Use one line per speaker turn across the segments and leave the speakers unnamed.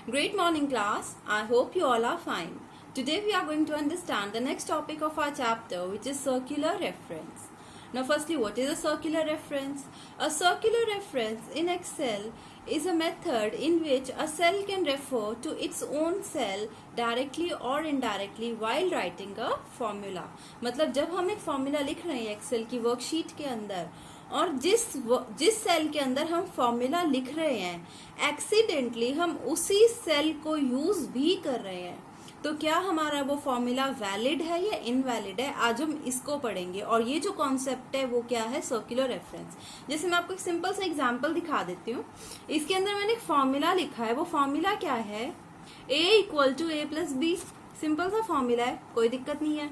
Great morning class. I hope you all are fine. Today we are going to understand the next topic of our chapter, which is circular reference. Now firstly, what is a circular reference? A circular reference in Excel is a method in which a cell can refer to its own cell directly or indirectly while writing a formula. मतलब जब हम एक formula लिख रहे हैं Excel की worksheet के अंदर और जिस सेल के अंदर हम फॉर्मूला लिख रहे हैं एक्सीडेंटली हम उसी सेल को यूज भी कर रहे हैं, तो क्या हमारा वो फॉर्मूला वैलिड है या इनवैलिड है? आज हम इसको पढ़ेंगे। और ये जो कॉन्सेप्ट है वो क्या है? Circular reference. जैसे मैं आपको एक सिंपल सा एग्जांपल दिखा देती हूँ। इसके अंदर मैंने एक फॉर्मूला लिखा है। वो फॉर्मूला क्या है? a equal to a plus B. Simple सा फॉर्मूला है, कोई दिक्कत नहीं है।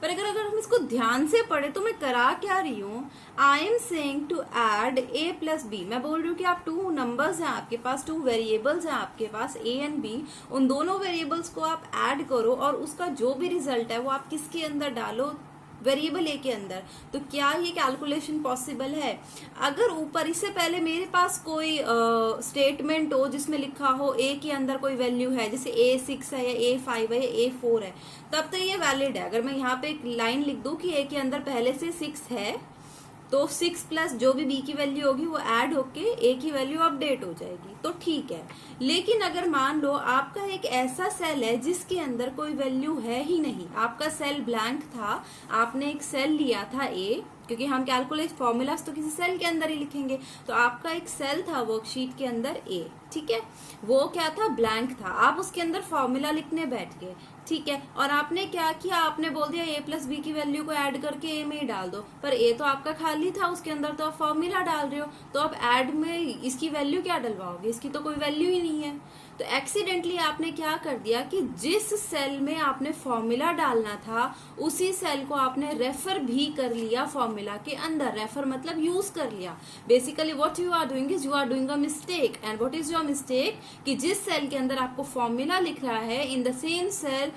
पर अगर हम इसको ध्यान से पढ़े तो मैं करा क्या रही हूँ? I am saying to add a plus B. मैं बोल रही हूँ कि आप टू नंबर्स हैं आपके पास, टू वेरिएबल्स हैं आपके पास a एंड b। उन दोनों वेरिएबल्स को आप ऐड करो और उसका जो भी रिजल्ट है वो आप किसके अंदर डालो? वेरिएबल ए के अंदर। तो क्या ये कैलकुलेशन पॉसिबल है? अगर ऊपर इससे पहले मेरे पास कोई स्टेटमेंट हो जिसमें लिखा हो ए के अंदर कोई वैल्यू है, जैसे A6 है या A5 है या A4 है, तब तो ये वैलिड है। अगर मैं यहाँ पे एक लाइन लिख दूं कि ए के अंदर पहले से 6 है तो 6 प्लस जो भी बी की वैल्यू होगी वो ऐड होके ए की वैल्यू अपडेट हो जाएगी, तो ठीक है। लेकिन अगर मान लो आपका एक ऐसा सेल है जिसके अंदर कोई वैल्यू है ही नहीं, आपका सेल ब्लैंक था, आपने एक सेल लिया था ए, क्योंकि हम कैलकुलेट फॉर्मूलाज तो किसी सेल के अंदर ही लिखेंगे, तो आपका एक सेल था वर्कशीट के अंदर ए, ठीक है। वो क्या था? ब्लैंक था। आप उसके अंदर फॉर्मूला लिखने बैठ गए, ठीक है। और आपने क्या किया? आपने बोल दिया a प्लस बी की वैल्यू को ऐड करके a में ही डाल दो, पर a तो आपका खाली था, उसके अंदर तो आप फॉर्मूला डाल रहे हो, तो आप ऐड में इसकी वैल्यू क्या डलवाओगे? इसकी तो कोई वैल्यू ही नहीं है। तो एक्सीडेंटली आपने क्या कर दिया कि जिस सेल में आपने फॉर्मूला डालना था उसी सेल को आपने रेफर भी कर लिया फॉर्मूला के अंदर। रेफर मतलब यूज कर लिया। Basically what you are doing is you are doing a mistake. And what is your mistake? कि जिस सेल के अंदर आपको फॉर्मूला लिख रहा है, in the same cell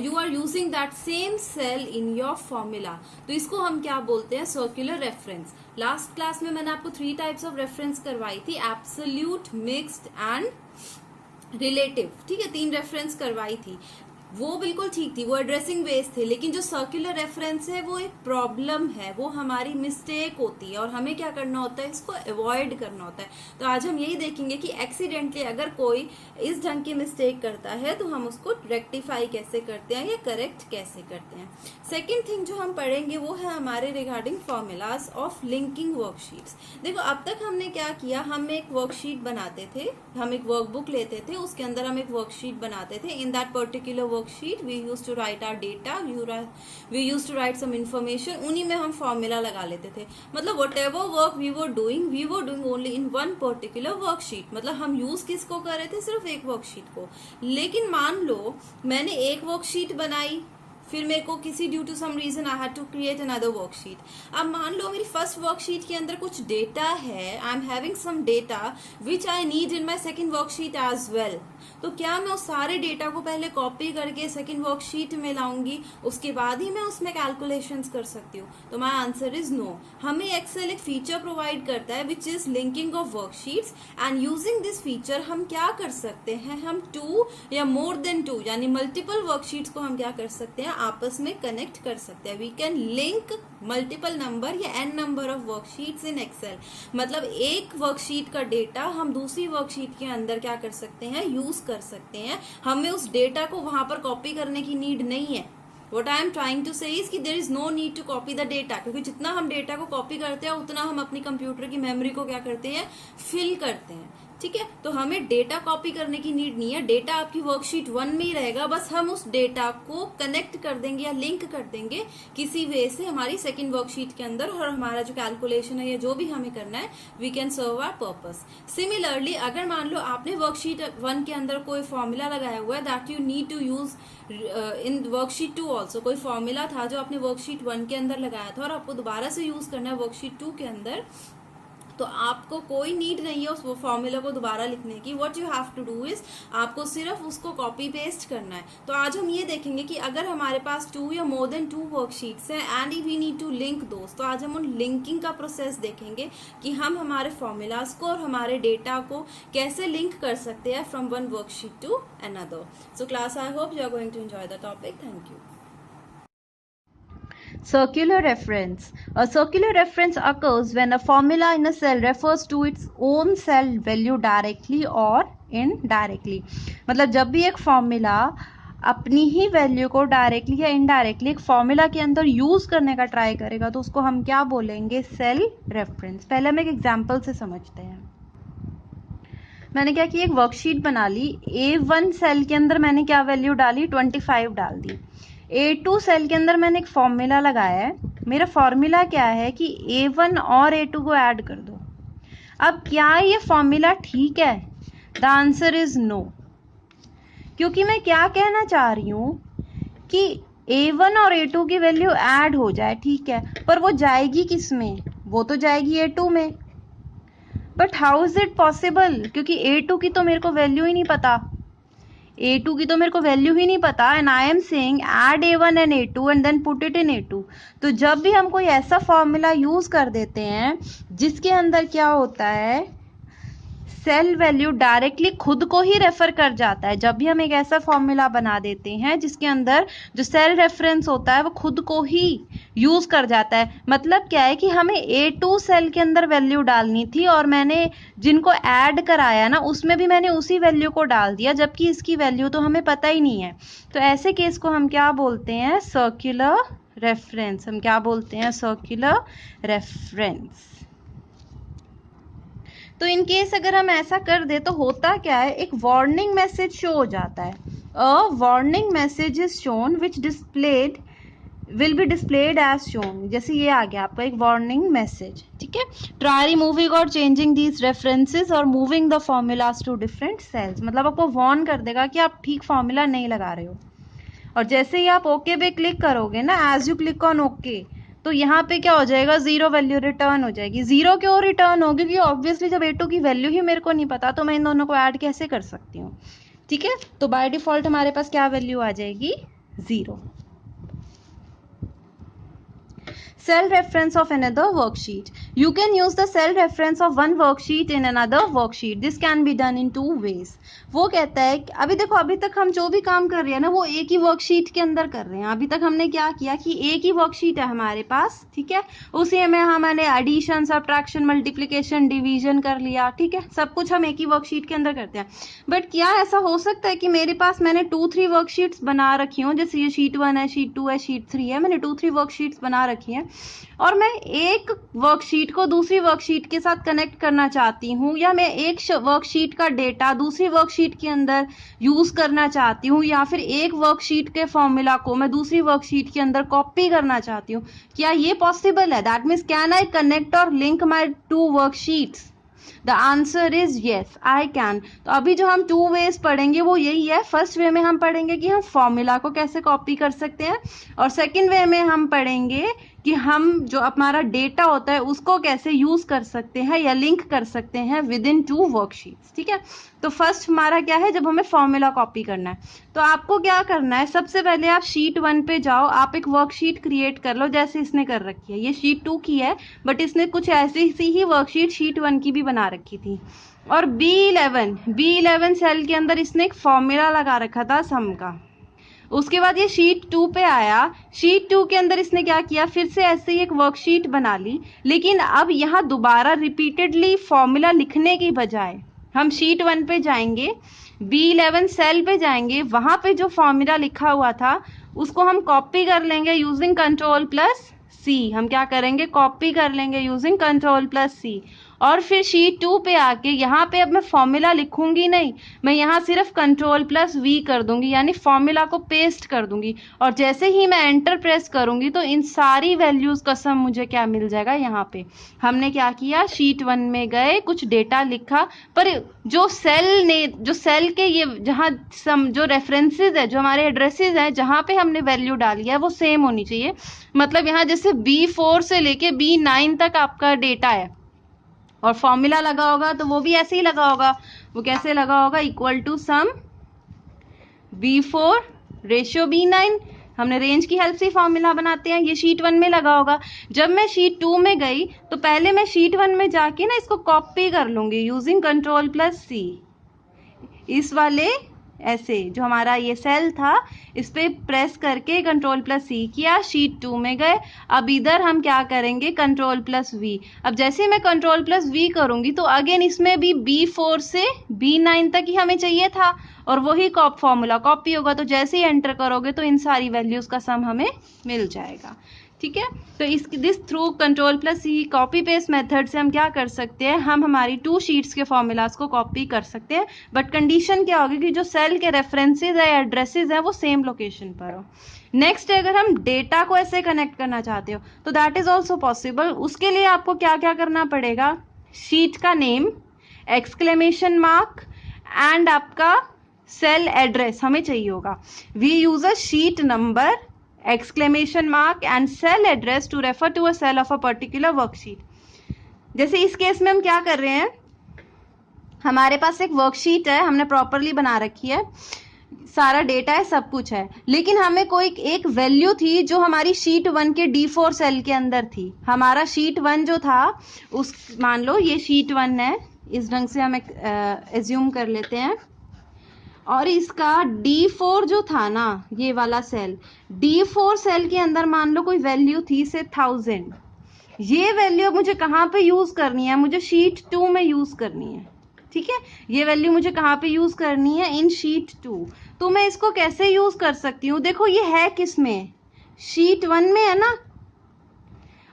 you are using that same cell in your formula. तो इसको हम क्या बोलते हैं? Circular reference. लास्ट क्लास में मैंने आपको 3 टाइप्स ऑफ रेफरेंस करवाई थी, एब्सोल्यूट, मिक्स्ड एंड रिलेटिव, ठीक है। 3 रेफरेंस करवाई थी, वो बिल्कुल ठीक थी, वो एड्रेसिंग बेस थे। लेकिन जो सर्कुलर रेफरेंस है वो एक प्रॉब्लम है, वो हमारी मिस्टेक होती है और हमें क्या करना होता है? इसको अवॉइड करना होता है। तो आज हम यही देखेंगे कि एक्सीडेंटली अगर कोई इस ढंग की मिस्टेक करता है तो हम उसको रेक्टिफाई कैसे करते हैं या करेक्ट कैसे करते हैं। सेकेंड थिंग जो हम पढ़ेंगे वो है हमारे regarding formulas of linking worksheets. देखो अब तक हमने क्या किया? हम एक वर्कशीट बनाते थे, हम एक वर्कबुक लेते थे, उसके अंदर हम एक वर्कशीट बनाते थे। In that particular worksheet we used to write our data, we used to write some information, उन्हीं में हम फॉर्मूला लगा लेते थे। मतलब whatever work we were doing only in one particular worksheet। मतलब हम यूज किसको कर रहे थे? सिर्फ एक वर्कशीट को। लेकिन मान लो मैंने एक वर्कशीट बनाई, फिर मेरे को किसी due to some reason I had to create another worksheet. अब मान लो मेरी फर्स्ट वर्कशीट के अंदर कुछ डेटा है, I am having some data which I need in my second worksheet as well. तो क्या मैं उस सारे डेटा को पहले कॉपी करके सेकंड वर्कशीट में लाऊंगी, उसके बाद ही मैं उसमें कैलकुलेशंस कर सकती हूँ? तो माय आंसर इज नो। हमें एक्सेल एक फीचर प्रोवाइड करता है which is linking of worksheets, and using this feature हम क्या कर सकते हैं? हम 2 या मोर देन 2 यानी मल्टीपल वर्कशीट्स को हम क्या कर सकते हैं? आपस में कनेक्ट कर सकते हैं। We can link multiple number या n number of worksheets in Excel. मतलब एक वर्कशीट का डेटा हम दूसरी वर्कशीट के अंदर क्या कर सकते हैं? यूज कर सकते हैं। हमें उस डेटा को वहां पर कॉपी करने की नीड नहीं है। What I am trying to say is कि there is no need to copy the data, क्योंकि जितना हम डेटा को कॉपी करते हैं उतना हम अपनी कंप्यूटर की मेमोरी को क्या करते हैं? फिल करते हैं, ठीक है। तो हमें डेटा कॉपी करने की नीड नहीं है, डेटा आपकी वर्कशीट 1 में ही रहेगा, बस हम उस डेटा को कनेक्ट कर देंगे या लिंक कर देंगे किसी वे से हमारी सेकंड वर्कशीट के अंदर, और हमारा जो कैलकुलेशन है या जो भी हमें करना है we can serve our purpose. Similarly अगर मान लो आपने वर्कशीट 1 के अंदर कोई फॉर्मूला लगाया हुआ है that you need to use in worksheet 2 also, कोई फॉर्मूला था जो आपने वर्कशीट 1 के अंदर लगाया था और आपको दोबारा से यूज करना है वर्कशीट 2 के अंदर, तो आपको कोई नीड नहीं है उस वो फॉर्मूला को दोबारा लिखने की. What you have to do is आपको सिर्फ उसको कॉपी पेस्ट करना है. तो आज हम ये देखेंगे कि अगर हमारे पास 2 या मोर देन 2 वर्कशीट्स हैं and we need to link दोस्त, तो आज हम उन लिंकिंग का प्रोसेस देखेंगे कि हम हमारे फॉर्मूलाज को और हमारे डेटा को कैसे लिंक कर सकते हैं from one worksheet to another. So class, I hope you are going to enjoy the topic. Thank you.
Circular reference. A circular reference occurs when a formula in a cell refers to its own cell value directly or indirectly. मतलब जब भी एक formula अपनी ही value को directly या indirectly एक formula के अंदर यूज करने का ट्राई करेगा तो उसको हम क्या बोलेंगे? Cell reference. पहले हम एक एग्जांपल से समझते हैं. मैंने क्या किया, एक वर्कशीट बना ली. A1 सेल के अंदर मैंने क्या वैल्यू डाली? 25 डाल दी. A2 सेल के अंदर मैंने एक फॉर्मूला लगाया है. मेरा फॉर्मूला क्या है कि A1 और A2 को ऐड कर दो. अब क्या ये फॉर्मूला ठीक है? The answer is no. क्योंकि मैं क्या कहना चाह रही हूँ कि A1 और A2 की वैल्यू ऐड हो जाए, ठीक है, पर वो जाएगी किस में? वो तो जाएगी A2 में. But how is it possible? क्योंकि A2 की तो मेरे को वैल्यू ही नहीं पता. A2 की तो मेरे को वैल्यू ही नहीं पता and I am saying add A1 and A2 and then put it in A2. तो जब भी हम कोई ऐसा फॉर्मूला यूज कर देते हैं जिसके अंदर क्या होता है, सेल वैल्यू डायरेक्टली खुद को ही रेफर कर जाता है. जब भी हम एक ऐसा फॉर्मूला बना देते हैं जिसके अंदर जो सेल रेफरेंस होता है वो खुद को ही यूज कर जाता है. मतलब क्या है कि हमें A2 सेल के अंदर वैल्यू डालनी थी और मैंने जिनको ऐड कराया ना उसमें भी मैंने उसी वैल्यू को डाल दिया, जबकि इसकी वैल्यू तो हमें पता ही नहीं है. तो ऐसे केस को हम क्या बोलते हैं? Circular reference. हम क्या बोलते हैं? Circular reference. तो इन केस अगर हम ऐसा कर दे तो होता क्या है, एक वार्निंग मैसेज शो हो जाता है. A warning message is shown which displayed will be displayed as shown. जैसे ये आ गया आपका एक वार्निंग मैसेज, ठीक है. ट्राई रिमूविंग और चेंजिंग दीज रेफरेंसेस और moving the formulas to different cells. मतलब आपको वार्न कर देगा कि आप ठीक फॉर्मूला नहीं लगा रहे हो. और जैसे ही आप ओके पे क्लिक करोगे ना, as you click on okay, तो यहाँ पे क्या हो जाएगा? 0 वैल्यू रिटर्न हो जाएगी. 0 क्यों रिटर्न होगी? क्योंकि ऑब्वियसली जब A2 की वैल्यू ही मेरे को नहीं पता तो मैं इन दोनों को ऐड कैसे कर सकती हूँ, ठीक है. तो बाय डिफॉल्ट हमारे पास क्या वैल्यू आ जाएगी? 0. Cell reference of another worksheet. You can use the cell reference of one worksheet in another worksheet. This can be done in 2 ways. वो कहता है कि अभी देखो, अभी तक हम जो भी काम कर रहे हैं ना वो एक ही वर्कशीट के अंदर कर रहे हैं. अभी तक हमने क्या किया कि एक ही वर्कशीट है हमारे पास, ठीक है. उसी में हमने एडिशन, सब्ट्रैक्शन, मल्टीप्लिकेशन, डिवीजन कर लिया, ठीक है. सब कुछ हम एक ही वर्कशीट के अंदर करते हैं. बट क्या ऐसा हो सकता है कि मेरे पास मैंने 2-3 वर्कशीट्स बना रखी हूँ, जैसे ये शीट 1 है, शीट 2 है, शीट 3 है, मैंने 2-3 वर्कशीट्स बना रखी हैं और मैं एक वर्कशीट को दूसरी वर्कशीट के साथ कनेक्ट करना चाहती हूँ, या मैं एक वर्कशीट का डेटा दूसरी वर्कशीट के अंदर यूज करना चाहती हूँ, या फिर एक वर्कशीट के फॉर्मूला को मैं दूसरी वर्कशीट के अंदर कॉपी करना चाहती हूँ. क्या ये पॉसिबल है? That means can I connect और link my 2 worksheets? The answer is yes, I can. तो अभी जो हम 2 वेज पढ़ेंगे वो यही है. फर्स्ट वे में हम पढ़ेंगे कि हम फॉर्मूला को कैसे कॉपी कर सकते हैं, और सेकंड वे में हम पढ़ेंगे कि हम जो हमारा डेटा होता है उसको कैसे यूज कर सकते हैं या लिंक कर सकते हैं विद इन 2 वर्कशीट्स, ठीक है. तो फर्स्ट हमारा क्या है, जब हमें फॉर्मूला कॉपी करना है तो आपको क्या करना है, सबसे पहले आप शीट 1 पे जाओ, आप एक वर्कशीट क्रिएट कर लो जैसे इसने कर रखी है. ये शीट 2 की है बट इसने कुछ ऐसी सी ही वर्कशीट शीट 1 की भी बना रखी थी. और B11 सेल के अंदर इसने एक फॉर्मूला लगा रखा था सम का. उसके बाद ये शीट 2 पे आया. शीट 2 के अंदर इसने क्या किया, फिर से ऐसे ही एक वर्कशीट बना ली, लेकिन अब यहाँ दोबारा रिपीटेडली फॉर्मूला लिखने की बजाय हम शीट 1 पे जाएंगे, B11 सेल पे जाएंगे, वहां पे जो फॉर्मूला लिखा हुआ था उसको हम कॉपी कर लेंगे यूजिंग Ctrl+C. हम क्या करेंगे, कॉपी कर लेंगे यूजिंग Ctrl+C. और फिर शीट 2 पे आके यहाँ पे अब मैं फॉर्मूला लिखूंगी नहीं, मैं यहाँ सिर्फ Ctrl+V कर दूंगी, यानी फॉर्मूला को पेस्ट कर दूंगी. और जैसे ही मैं एंटर प्रेस करूंगी तो इन सारी वैल्यूज का सम मुझे क्या मिल जाएगा. यहाँ पे हमने क्या किया, शीट 1 में गए, कुछ डेटा लिखा, पर जो सेल के ये जहाँ सम जो रेफरेंसेज है, जो हमारे एड्रेसेस है, जहाँ पे हमने वैल्यू डाली है वो सेम होनी चाहिए. मतलब यहाँ जैसे B4 से लेके B9 तक आपका डेटा है और फॉर्मूला लगा होगा तो वो भी ऐसे ही लगा होगा। वो कैसे लगा होगा? Equal to sum B4 ratio B9। हमने रेंज की हेल्प से फॉर्मूला बनाते हैं। ये शीट 1 में लगा होगा। जब मैं शीट 2 में गई तो पहले मैं शीट 1 में जाके ना इसको कॉपी कर लूंगी यूजिंग Ctrl+C। इस वाले ऐसे जो हमारा ये सेल था इस पे प्रेस करके Ctrl+C किया, शीट 2 में गए। अब इधर हम क्या करेंगे? Ctrl+V। अब जैसे मैं Ctrl+V करूंगी तो अगेन इसमें भी B4 से B9 तक ही हमें चाहिए था और वही फॉर्मूला कॉपी होगा। तो जैसे ही एंटर करोगे तो इन सारी वैल्यूज का सम हमें मिल जाएगा। ठीक है, तो this through Ctrl+C copy paste method से हम क्या कर सकते हैं? हम हमारी 2 शीट्स के फॉर्मूलाज को कॉपी कर सकते हैं, बट कंडीशन क्या होगी कि जो सेल के रेफरेंसेस है, एड्रेसेस हैं, वो सेम लोकेशन पर हो। नेक्स्ट, अगर हम डेटा को ऐसे कनेक्ट करना चाहते हो तो दैट इज ऑल्सो पॉसिबल। उसके लिए आपको क्या क्या करना पड़ेगा? शीट का नेम, एक्सक्लेमेशन मार्क एंड आपका सेल एड्रेस हमें चाहिए होगा। We use a sheet number, exclamation mark and cell address to refer to a cell of a particular worksheet। जैसे इस केस में हम क्या कर रहे हैं? हमारे पास एक वर्कशीट है, हमने प्रॉपरली बना रखी है, सारा डेटा है, सब कुछ है, लेकिन हमें कोई एक वैल्यू थी जो हमारी शीट 1 के D4 सेल के अंदर थी। हमारा शीट 1 जो था उस, मान लो ये शीट 1 है, इस ढंग से हम एज्यूम कर लेते हैं, और इसका D4 जो था ना, ये वाला सेल, D4 सेल के अंदर मान लो कोई वैल्यू थी से 1000। ये वैल्यू मुझे कहाँ पे यूज करनी है? मुझे शीट 2 में यूज करनी है। ठीक है, ये वैल्यू मुझे कहाँ पे यूज करनी है? इन शीट 2। तो मैं इसको कैसे यूज कर सकती हूँ? देखो ये है किस में? शीट 1 में है ना,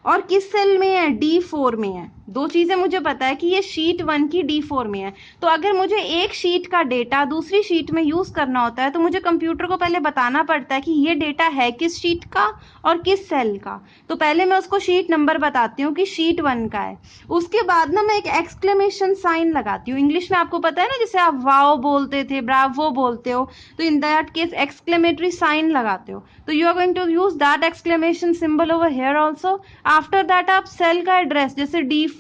और किस सेल में है? D4 में है। दो चीजें मुझे पता है कि ये शीट 1 की D4 में है। तो अगर मुझे एक शीट का डेटा दूसरी शीट में यूज करना होता है तो मुझे कंप्यूटर को पहले बताना पड़ता है कि ये डेटा है किस शीट का और किस सेल का। तो पहले मैं उसको शीट नंबर बताती हूँ कि शीट 1 का है। उसके बाद ना मैं एक एक्सक्लेमेशन साइन लगाती हूँ। इंग्लिश में आपको पता है ना, जैसे आप वाओ बोलते थे, ब्रावो बोलते हो, तो in that case exclamatory sign लगाते हो। तो you are going to use that exclamation symbol over here also. After that आप सेल का एड्रेस जैसे D4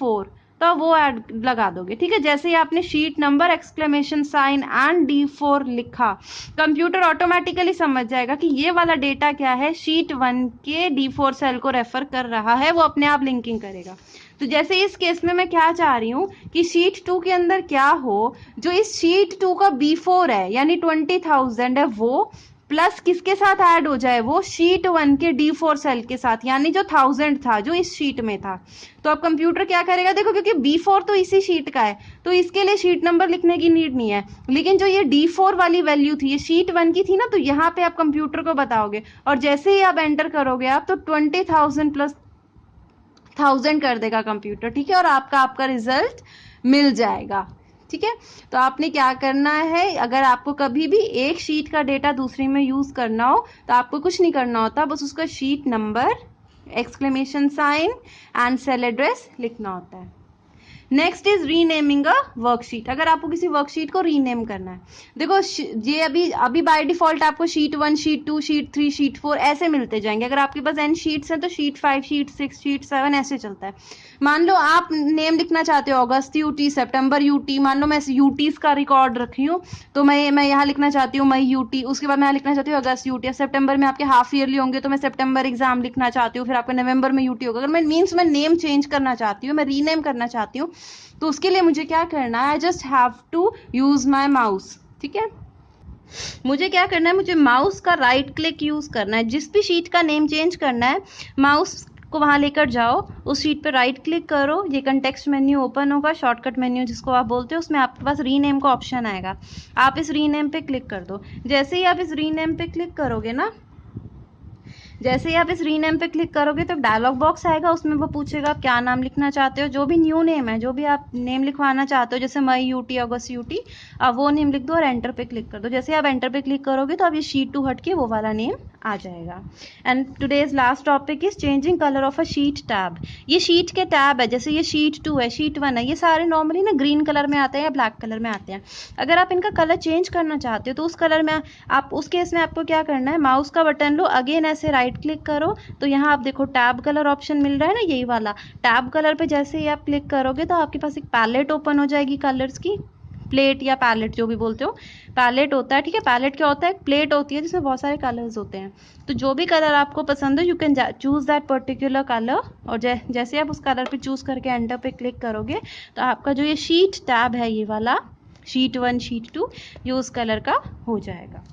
तो वो ऐड लगा दोगे। ठीक है, जैसे ही आपने sheet number, exclamation sign and D4 लिखा, कंप्यूटर ऑटोमेटिकली समझ जाएगा कि ये वाला डेटा क्या है, शीट 1 के D4 सेल को रेफर कर रहा है, वो अपने आप लिंकिंग करेगा। तो जैसे इस केस में मैं क्या चाह रही हूँ कि शीट 2 के अंदर क्या हो, जो इस शीट 2 का B4 है यानी 20,000 है, वो प्लस किसके साथ ऐड हो जाए? वो शीट 1 के D4 सेल के साथ, यानी जो 1000 था जो इस शीट में था। तो अब कंप्यूटर क्या करेगा? देखो, क्योंकि B4 तो इसी शीट का है तो इसके लिए शीट नंबर लिखने की नीड नहीं है, लेकिन जो ये D4 वाली वैल्यू थी, ये शीट 1 की थी ना, तो यहाँ पे आप कंप्यूटर को बताओगे और जैसे ही आप एंटर करोगे आप, तो 20,000 प्लस 1000 कर देगा कंप्यूटर। ठीक है, और आपका रिजल्ट मिल जाएगा। ठीक है, तो आपने क्या करना है, अगर आपको कभी भी एक शीट का डेटा दूसरी में यूज करना हो तो आपको कुछ नहीं करना होता, बस उसका sheet number, exclamation sign and cell address लिखना होता है। Next is renaming a worksheet. अगर आपको किसी वर्कशीट को रीनेम करना है, देखो ये अभी बाय डिफॉल्ट आपको शीट 1, शीट 2, शीट 3, शीट 4 ऐसे मिलते जाएंगे। अगर आपके पास n शीट्स हैं तो शीट 5, शीट 6, शीट 7 ऐसे चलता है। मान लो आप नेम लिखना चाहते हो अगस्त यूटी, सितंबर यूटी, मान लो मैं यूटीज का रिकॉर्ड रखी हूँ तो मैं यहाँ लिखना चाहती हूँ मई यूटी, उसके बाद मैं यहाँ लिखना चाहती हूँ अगस्त यूटी। सितंबर में आपके हाफ ईयरली होंगे तो मैं सितंबर एग्जाम लिखना चाहती हूँ, फिर आपका नवंबर में यूटी होगा। अगर मैं मैं नेम चेंज करना चाहती हूँ, मैं रीनेम करना चाहती हूँ, तो उसके लिए मुझे क्या करना है? I just have to use my mouse. ठीक है, मुझे क्या करना है? मुझे माउस का राइट क्लिक यूज करना है। जिस भी शीट का नेम चेंज करना है, माउस को वहां लेकर जाओ, उस शीट पे राइट क्लिक करो, ये कंटेक्स्ट मेन्यू ओपन होगा, शॉर्टकट मेन्यू जिसको आप बोलते हो, उसमें आपके पास रीनेम का ऑप्शन आएगा। आप इस रीनेम पे क्लिक कर दो। जैसे ही आप इस रीनेम पे क्लिक करोगे ना, जैसे ही आप इस रीनेम पे क्लिक करोगे तो डायलॉग बॉक्स आएगा, उसमें वो पूछेगा आप क्या नाम लिखना चाहते हो, जो भी न्यू नेम है, जो भी आप नेम लिखवाना चाहते हो, जैसे मई यूटी, अगस्त यूटी, आप वो नेम लिख दो और एंटर पे क्लिक कर दो। जैसे आप एंटर पे क्लिक करोगे तो अब ये शीट 2 हट के वो वाला नेम आ जाएगा। And today's last topic is changing colour of a sheet tab. ये शीट के टैब है, जैसे ये शीट 2 है, शीट 1 है, ये सारे नॉर्मली ना ग्रीन कलर में आते हैं या ब्लैक कलर में आते हैं। अगर आप इनका कलर चेंज करना चाहते हो तो उस कलर में आप, उस केस में आपको क्या करना है, माउस का बटन लो, अगेन ऐसे राइट क्लिक करो, तो यहाँ आप देखो टैब कलर ऑप्शन मिल रहा है ना, यही वाला टैब कलर पे जैसे ही आप क्लिक करोगे तो आपके पास एक पैलेट ओपन हो जाएगी कलर्स की, प्लेट या पैलेट जो भी बोलते हो, पैलेट होता है, ठीक है। पैलेट क्या होता है, एक प्लेट होती है जिसमें बहुत सारे कलर्स होते हैं। तो जो भी कलर आपको पसंद हो, you can choose that particular colour, और जैसे आप उस कलर पे चूज करके एंटर पे क्लिक करोगे तो आपका जो ये शीट टैब है, ये वाला शीट 1 शीट 2, ये उस कलर का हो जाएगा।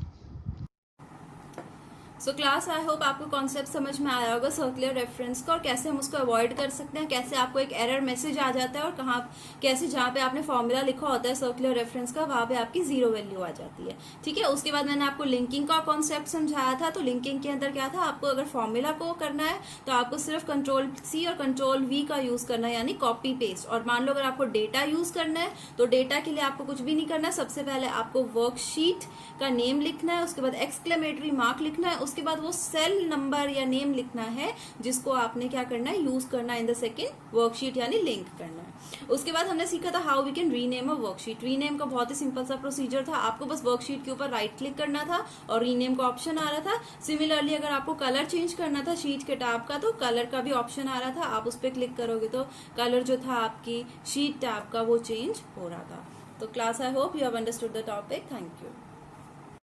सो क्लास, आई होप आपको कॉन्सेप्ट समझ में आया होगा सर्कुलर रेफरेंस का, और कैसे हम उसको अवॉइड कर सकते हैं, कैसे आपको एक एरर मैसेज आ जाता है, और कहाँ कैसे जहाँ पे आपने फॉर्मूला लिखा होता है सर्कुलर रेफरेंस का, वहां पे आपकी 0 वैल्यू आ जाती है, ठीक है। उसके बाद मैंने आपको लिंकिंग का कॉन्सेप्ट समझाया था। तो लिंकिंग के अंदर क्या था, आपको अगर फॉर्मूला को करना है तो आपको सिर्फ Ctrl+C और Ctrl+V का यूज करना है, यानी कॉपी पेस्ट। और मान लो अगर आपको डेटा यूज करना है तो डेटा के लिए आपको कुछ भी नहीं करना है। सबसे पहले आपको वर्कशीट का नेम लिखना है, उसके बाद एक्सक्लेमेटरी मार्क लिखना है, उसके बाद वो सेल नंबर या नेम लिखना है जिसको आपने क्या करना है, यूज करना है इन द सेकंड वर्कशीट, यानी लिंक करना है। उसके बाद हमने सीखा था how we can rename a worksheet. Rename का बहुत ही सिंपल सा प्रोसीजर था, आपको बस वर्कशीट के ऊपर राइट क्लिक करना था और रीनेम का ऑप्शन आ रहा था। सिमिलरली अगर आपको कलर चेंज करना था शीट के टैब का, तो कलर का भी ऑप्शन आ रहा था, आप उस पर क्लिक करोगे तो कलर जो था आपकी शीट टैब का वो चेंज हो रहा था। तो class, I hope you have understood the topic. Thank you.